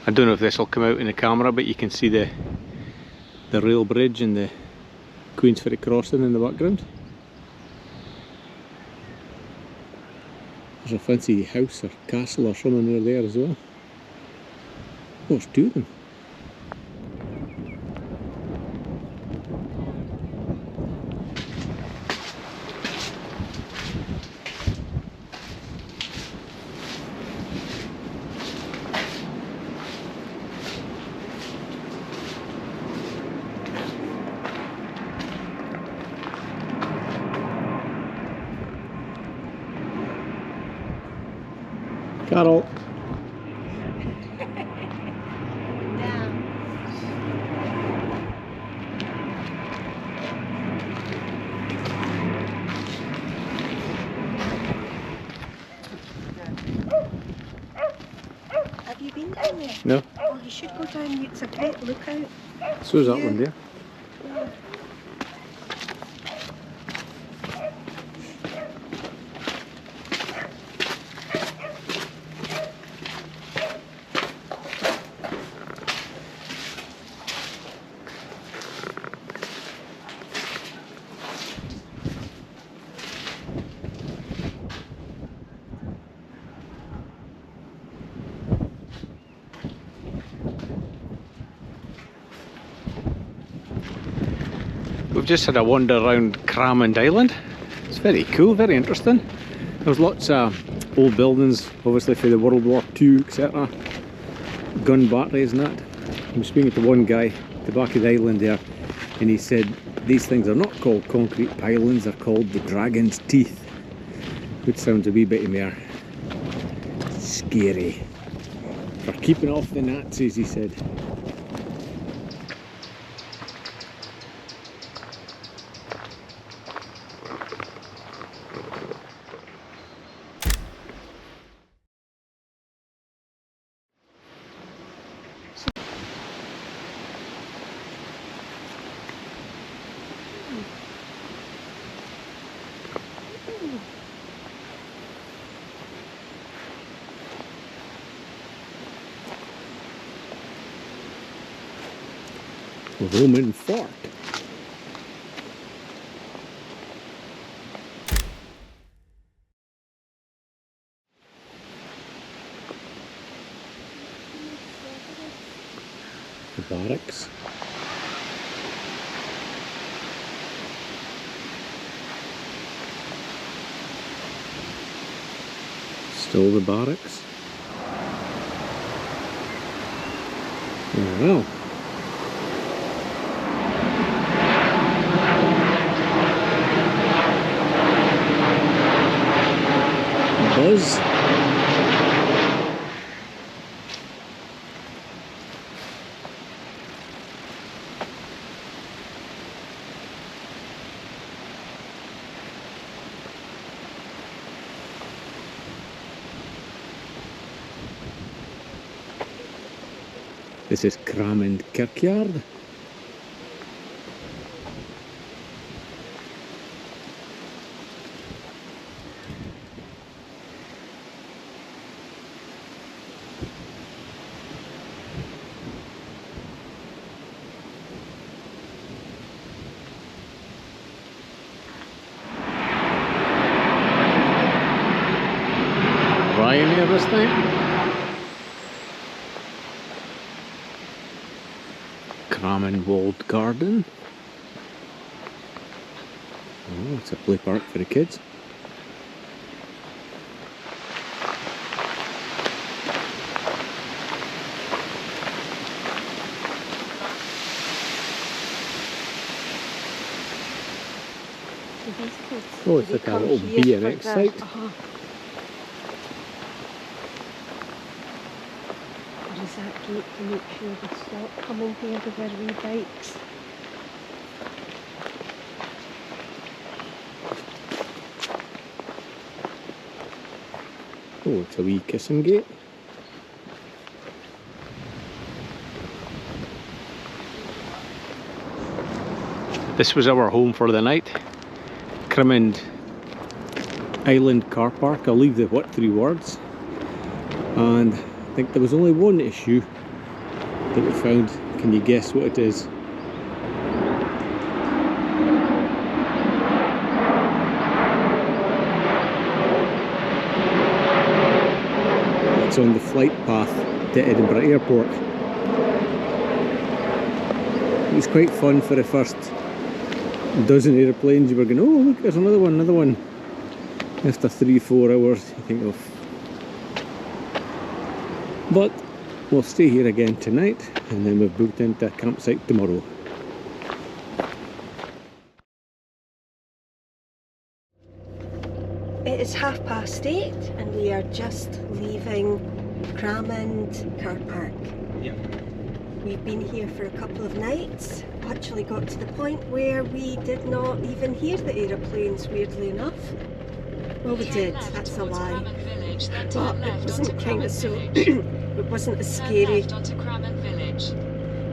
I don't know if this will come out in the camera, but you can see the rail bridge and the Queensferry crossing in the background. There's a fancy house or castle or something near there as well. Oh, there's two of them. Carol. Have you been down there? No. Oh, you should go down. It's a great lookout. So is that one there. Yeah. We've just had a wander around Cramond Island. It's very cool, very interesting. There's lots of old buildings, obviously for the World War II, etc. Gun batteries and that. I was speaking to one guy at the back of the island there, and he said these things are not called concrete pylons, they're called the dragon's teeth, which sounds a wee bit more scary. For keeping off the Nazis, he said. Roman fort. The barracks. Still the barracks. Oh well. Buzz. This is Cramond Kirkyard. Ryanair this time. Cramond walled garden. Oh, it's a play park for the kids. Oh, it's like a little BMX site. There's that gate to make sure they stop coming here with their wee bikes. Oh, it's a wee kissing gate. This was our home for the night. Cramond Island car park. I'll leave the what 3 words. And I think there was only one issue that we found. Can you guess what it is? It's on the flight path to Edinburgh Airport. It was quite fun for the first dozen aeroplanes. You were going, oh look, there's another one, another one. After 3-4 hours you think, oh. But we'll stay here again tonight, and then we've booked into a campsite tomorrow. It is 8:30 and we are just leaving Cramond Car Park. Yep. We've been here for a couple of nights. Actually got to the point where we did not even hear the aeroplanes, weirdly enough. Well, we did, that's a lie. But it wasn't kind of so, it wasn't as scary.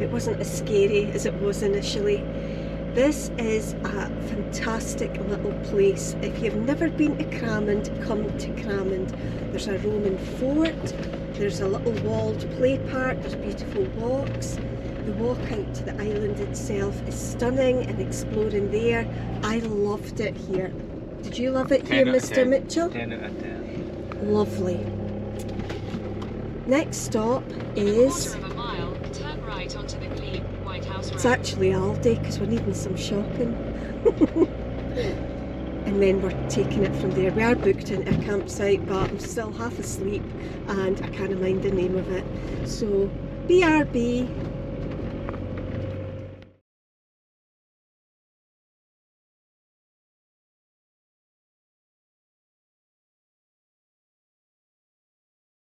It wasn't as scary as it was initially. This is a fantastic little place. If you've never been to Cramond, come to Cramond. There's a Roman fort, there's a little walled play park, there's beautiful walks. The walk out to the island itself is stunning, and exploring there. I loved it here. Did you love it here, Mr. Mitchell? 10 out of 10. Lovely. Next stop is... It's actually Aldi, because we're needing some shopping. and then we're taking it from there. We are booked into a campsite, but I'm still half asleep and I can't mind the name of it. So BRB.